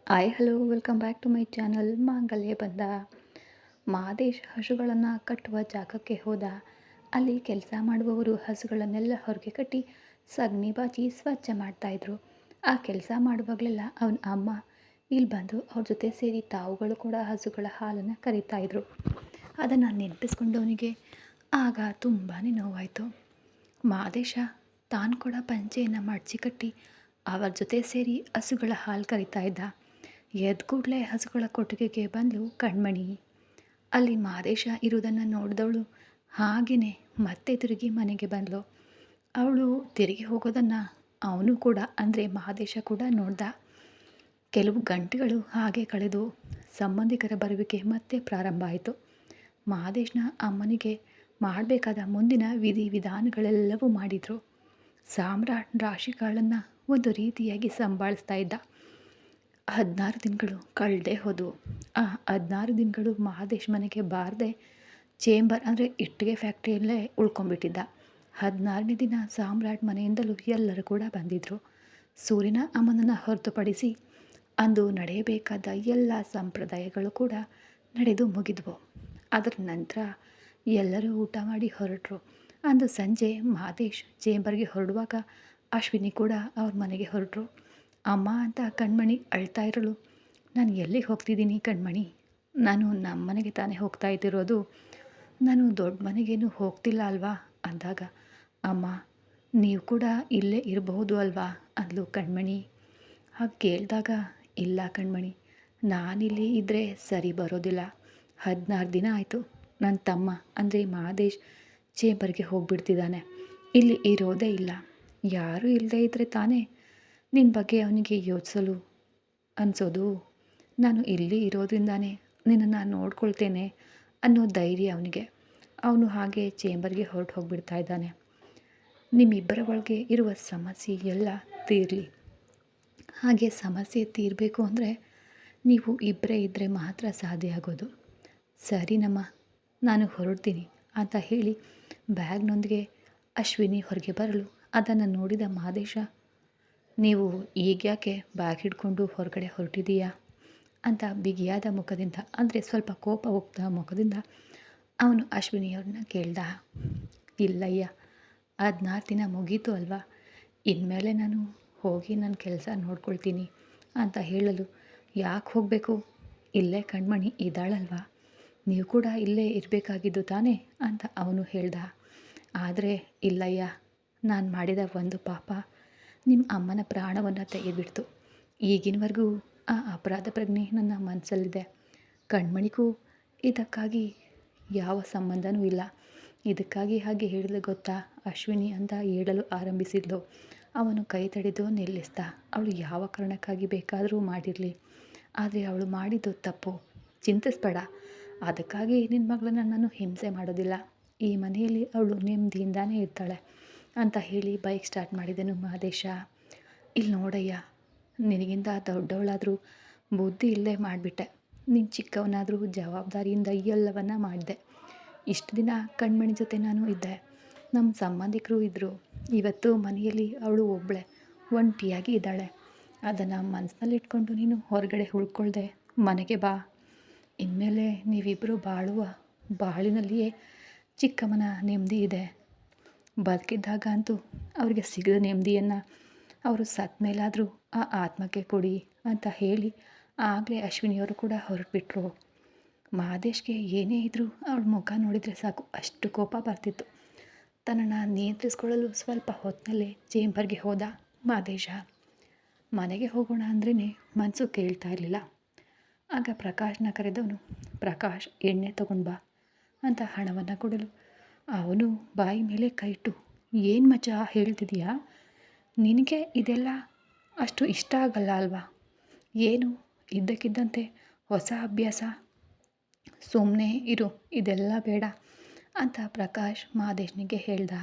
Hi hello welcome back to my channel ಮಾಂಗಲ್ಯ ಬಂದ. ಮಹದೇಶ್ ಹಸುಗಳನ್ನು ಕಟ್ಟುವ ಜಾಗಕ್ಕೆ ಹೋದ. ಅಲ್ಲಿ ಕೆಲಸ ಮಾಡುವವರು ಹಸುಗಳನ್ನೆಲ್ಲ ಹೊರಗೆ ಕಟ್ಟಿ ಸಗಣಿ ಬಾಚಿ ಸ್ವಚ್ಛ ಮಾಡ್ತಾಯಿದ್ರು. ಆ ಕೆಲಸ ಮಾಡುವಾಗಲೆಲ್ಲ ಅವನ ಅಮ್ಮ ಇಲ್ಲಿ ಬಂದು ಅವ್ರ ಜೊತೆ ಸೇರಿ ತಾವುಗಳು ಕೂಡ ಹಸುಗಳ ಹಾಲನ್ನು ಕರಿತಾಯಿದ್ರು. ಅದನ್ನು ನೆನಪಿಸ್ಕೊಂಡು ಅವನಿಗೆ ಆಗ ತುಂಬಾ ನೋವಾಯಿತು. ಮಹದೇಶ ತಾನು ಕೂಡ ಪಂಚೆಯನ್ನು ಮಡಚಿ ಕಟ್ಟಿ ಅವರ ಜೊತೆ ಸೇರಿ ಹಸುಗಳ ಹಾಲು ಕರಿತಾ ಇದ್ದ. ಎದ್ದ ಕೂಡಲೇ ಹಸುಗಳ ಕೊಟ್ಟಿಗೆಗೆ ಬಂದಳು ಕಣ್ಮಣಿ. ಅಲ್ಲಿ ಮಹದೇಶ ಇರುವುದನ್ನು ನೋಡಿದವಳು ಹಾಗೆಯೇ ಮತ್ತೆ ತಿರುಗಿ ಮನೆಗೆ ಬಂದಳು. ಅವಳು ತಿರುಗಿ ಹೋಗೋದನ್ನು ಅವನು ಕೂಡ ಅಂದರೆ ಮಹದೇಶ ಕೂಡ ನೋಡ್ದ. ಕೆಲವು ಗಂಟೆಗಳು ಹಾಗೆ ಕಳೆದು ಸಂಬಂಧಿಕರ ಬರುವಿಕೆ ಮತ್ತೆ ಪ್ರಾರಂಭ ಆಯಿತು. ಮಹದೇಶನ ಅಮ್ಮನಿಗೆ ಮಾಡಬೇಕಾದ ಮುಂದಿನ ವಿಧಿ ವಿಧಾನಗಳೆಲ್ಲವೂ ಮಾಡಿದರು. ಸಾಮ್ರಾಟ್ ರಾಶಿಕಾಳನ್ನು ಒಂದು ರೀತಿಯಾಗಿ ಸಂಭಾಳಿಸ್ತಾ ಇದ್ದ. 16 ದಿನಗಳು ಕಳೆದೇ ಹೋದವು. ಆ 16 ದಿನಗಳು ಮಹದೇಶ್ ಮನೆಗೆ ಬಾರದೆ ಚೇಂಬರ್ ಅಂದರೆ ಇಟ್ಟಿಗೆ ಫ್ಯಾಕ್ಟ್ರಿಯಲ್ಲೇ ಉಳ್ಕೊಂಡ್ಬಿಟ್ಟಿದ್ದ. 16ನೇ ದಿನ ಸಾಮ್ರಾಟ್ ಮನೆಯಿಂದಲೂ ಎಲ್ಲರೂ ಕೂಡ ಬಂದಿದ್ದರು. ಸೂರ್ಯನ ಅಮ್ಮನನ್ನು ಹೊರತುಪಡಿಸಿ ಅಂದು ನಡೆಯಬೇಕಾದ ಎಲ್ಲ ಸಂಪ್ರದಾಯಗಳು ಕೂಡ ನಡೆದು ಮುಗಿದ್ವು. ಅದರ ನಂತರ ಎಲ್ಲರೂ ಊಟ ಮಾಡಿ ಹೊರಟರು. ಅಂದು ಸಂಜೆ ಮಹದೇಶ್ ಚೇಂಬರ್ಗೆ ಹೊರಡುವಾಗ ಅಶ್ವಿನಿ ಕೂಡ ಅವ್ರ ಮನೆಗೆ ಹೊರಟರು. ಅಮ್ಮ ಅಂತ ಕಣ್ಮಣಿ ಅಳ್ತಾ ಇರಲು, ನಾನು ಎಲ್ಲಿಗೆ ಹೋಗ್ತಿದ್ದೀನಿ ಕಣ್ಮಣಿ, ನಾನು ನಮ್ಮ ಮನೆಗೆ ತಾನೇ ಹೋಗ್ತಾ ಇದ್ದಿರೋದು, ನಾನು ದೊಡ್ಡ ಮನೆಗೇನು ಹೋಗ್ತಿಲ್ಲ ಅಲ್ವಾ ಅಂದಾಗ, ಅಮ್ಮ ನೀವು ಕೂಡ ಇಲ್ಲೇ ಇರಬಹುದು ಅಲ್ವಾ ಅಂದ್ಲು ಕಣ್ಮಣಿ. ಹಾಗೆ ಕೇಳಿದಾಗ, ಇಲ್ಲ ಕಣ್ಮಣಿ, ನಾನಿಲ್ಲಿ ಇದ್ದರೆ ಸರಿ ಬರೋದಿಲ್ಲ. 16 ದಿನ ಆಯಿತು ನನ್ನ ತಮ್ಮ ಅಂದರೆ ಮಹದೇಶ್ ಚೇಂಬರ್ಗೆ ಹೋಗಿಬಿಡ್ತಿದ್ದಾನೆ. ಇಲ್ಲಿ ಇರೋದೇ ಇಲ್ಲ. ಯಾರೂ ಇಲ್ಲದೇ ಇದ್ದರೆ ತಾನೇ ನಿನ್ನ ಬಗ್ಗೆ ಅವನಿಗೆ ಯೋಚಿಸಲು ಅನಿಸೋದು. ನಾನು ಇಲ್ಲಿ ಇರೋದ್ರಿಂದಾನೇ ನಿನ್ನನ್ನು ನೋಡ್ಕೊಳ್ತೇನೆ ಅನ್ನೋ ಧೈರ್ಯ ಅವನಿಗೆ. ಅವನು ಹಾಗೆ ಚೇಂಬರ್ಗೆ ಹೊರಟು ಹೋಗಿಬಿಡ್ತಾ ಇದ್ದಾನೆ. ನಿಮ್ಮಿಬ್ಬರ ಒಳಗೆ ಇರುವ ಸಮಸ್ಯೆ ಎಲ್ಲ ತೀರಲಿ. ಹಾಗೆ ಸಮಸ್ಯೆ ತೀರಬೇಕು ಅಂದರೆ ನೀವು ಇಬ್ಬರೇ ಇದ್ದರೆ ಮಾತ್ರ ಸಾಧ್ಯ ಆಗೋದು. ಸರಿನಮ್ಮ, ನಾನು ಹೊರಡ್ತೀನಿ ಅಂತ ಹೇಳಿ ಬ್ಯಾಗ್ನೊಂದಿಗೆ ಅಶ್ವಿನಿ ಹೊರಗೆ ಬರಲು ಅದನ್ನು ನೋಡಿದ ಮಹದೇಶ, ನೀವು ಈಗ್ಯಾಕೆ ಬ್ಯಾಗ್ ಹಿಡ್ಕೊಂಡು ಹೊರಗಡೆ ಹೊರಟಿದ್ದೀಯಾ ಅಂತ ಬಿಗಿಯಾದ ಮುಖದಿಂದ ಅಂದರೆ ಸ್ವಲ್ಪ ಕೋಪ ಹೋಗ್ದ ಮುಖದಿಂದ ಅವನು ಅಶ್ವಿನಿಯವ್ರನ್ನ ಕೇಳ್ದ. ಇಲ್ಲಯ್ಯ, 16 ದಿನ ಮುಗೀತು ಅಲ್ವಾ, ಇನ್ಮೇಲೆ ನಾನು ಹೋಗಿ ನನ್ನ ಕೆಲಸ ನೋಡ್ಕೊಳ್ತೀನಿ ಅಂತ ಹೇಳಲು, ಯಾಕೆ ಹೋಗಬೇಕು, ಇಲ್ಲೇ ಕಣ್ಮಣಿ ಇದ್ದಾಳಲ್ವಾ, ನೀವು ಕೂಡ ಇಲ್ಲೇ ಇರಬೇಕಾಗಿದ್ದು ತಾನೇ ಅಂತ ಅವನು ಹೇಳ್ದ. ಆದರೆ ಇಲ್ಲಯ್ಯ, ನಾನು ಮಾಡಿದ ಒಂದು ಪಾಪ ನಿಮ್ಮ ಅಮ್ಮನ ಪ್ರಾಣವನ್ನು ತೆಗೆದುಬಿಡ್ತು. ಈಗಿನವರೆಗೂ ಆ ಅಪರಾಧ ಪ್ರಜ್ಞೆ ನನ್ನ ಮನಸ್ಸಲ್ಲಿದೆ. ಕಣ್ಮಣಿಗೂ ಇದಕ್ಕಾಗಿ ಯಾವ ಸಂಬಂಧನೂ ಇಲ್ಲ. ಇದಕ್ಕಾಗಿ ಹಾಗೆ ಹೇಳಿದ್ರೆ ಗೊತ್ತಾ ಅಶ್ವಿನಿ ಅಂತ ಹೇಳಲು ಆರಂಭಿಸಿದ್ಲು. ಅವನು ಕೈ ತಡೆದು ನಿಲ್ಲಿಸ್ದ. ಅವಳು ಯಾವ ಕಾರಣಕ್ಕಾಗಿ ಬೇಕಾದರೂ ಮಾಡಿರಲಿ, ಆದರೆ ಅವಳು ಮಾಡಿದ್ದು ತಪ್ಪು. ಚಿಂತಿಸ್ಬೇಡ, ಅದಕ್ಕಾಗಿ ನಿನ್ನ ಮಗಳನ್ನ ನಾನು ಹಿಂಸೆ ಮಾಡೋದಿಲ್ಲ. ಈ ಮನೆಯಲ್ಲಿ ಅವಳು ನೆಮ್ಮದಿಯಿಂದಾನೇ ಇರ್ತಾಳೆ ಅಂತ ಹೇಳಿ ಬೈಕ್ ಸ್ಟಾರ್ಟ್ ಮಾಡಿದನು ಮಹದೇಶ. ಇಲ್ಲಿ ನೋಡಯ್ಯ, ನಿನಗಿಂತ ದೊಡ್ಡವಳಾದರೂ ಬುದ್ಧಿ ಇಲ್ಲದೆ ಮಾಡಿಬಿಟ್ಟೆ. ನೀನು ಚಿಕ್ಕವನಾದರೂ ಜವಾಬ್ದಾರಿಯಿಂದ ಎಲ್ಲವನ್ನ ಮಾಡಿದೆ. ಇಷ್ಟು ದಿನ ಕಣ್ಮಣಿ ಜೊತೆ ನಾನು ಇದ್ದೆ, ನಮ್ಮ ಸಂಬಂಧಿಕರು ಇದ್ದರು. ಇವತ್ತು ಮನೆಯಲ್ಲಿ ಅವಳು ಒಬ್ಬಳೆ ಒಂಟಿಯಾಗಿ ಇದ್ದಾಳೆ. ಅದನ್ನು ಮನಸ್ಸಿನಲ್ಲಿಟ್ಕೊಂಡು ನೀನು ಹೊರಗಡೆ ಉಳ್ಕೊಳ್ದೆ ಮನೆಗೆ ಬಾ. ಇನ್ಮೇಲೆ ನೀವಿಬ್ಬರು ಬಾಳುವ ಬಾಳಿನಲ್ಲಿಯೇ ಚಿಕ್ಕಮ್ಮನ ನೆಮ್ಮದಿ ಇದೆ. ಬದುಕಿದ್ದಾಗ ಅಂತೂ ಅವರಿಗೆ ಸಿಗದ ನೆಮ್ಮದಿಯನ್ನು ಅವರು ಸತ್ತ ಮೇಲಾದರೂ ಆ ಆತ್ಮಕ್ಕೆ ಕೊಡಿ ಅಂತ ಹೇಳಿ ಆಗಲೇ ಅಶ್ವಿನಿಯವರು ಕೂಡ ಹೊರಟುಬಿಟ್ರು. ಮಹದೇಶ್ಗೆ ಏನೇ ಇದ್ದರೂ ಅವಳ ಮುಖ ನೋಡಿದರೆ ಸಾಕು, ಅಷ್ಟು ಕೋಪ ಬರ್ತಿತ್ತು. ತನ್ನನ್ನು ನಿಯಂತ್ರಿಸ್ಕೊಳ್ಳಲು ಸ್ವಲ್ಪ ಹೊತ್ತಿನಲ್ಲೇ ಚೇಂಬರ್ಗೆ ಹೋದ ಮಹದೇಶ. ಮನೆಗೆ ಹೋಗೋಣ ಅಂದ್ರೇ ಮನಸ್ಸು ಕೇಳ್ತಾ ಇರಲಿಲ್ಲ. ಆಗ ಪ್ರಕಾಶ್ನ ಕರೆದವನು, ಪ್ರಕಾಶ್ ಎಣ್ಣೆ ತಗೊಂಡು ಬಾ ಅಂತ ಹಣವನ್ನು ಕೊಡಲು ಅವನು ಬಾಯಿ ಮೇಲೆ ಕೈ ಇಟ್ಟು, ಏನು ಮಚ್ಚ ಹೇಳ್ತಿದೀಯಾ, ನಿನಗೆ ಇದೆಲ್ಲ ಅಷ್ಟು ಇಷ್ಟ ಆಗಲ್ಲ ಅಲ್ವಾ, ಏನು ಇದ್ದಕ್ಕಿದ್ದಂತೆ ಹೊಸ ಅಭ್ಯಾಸ, ಸುಮ್ಮನೆ ಇರು, ಇದೆಲ್ಲ ಬೇಡ ಅಂತ ಪ್ರಕಾಶ್ ಮಹದೇಶ್ನಿಗೆ ಹೇಳ್ದ.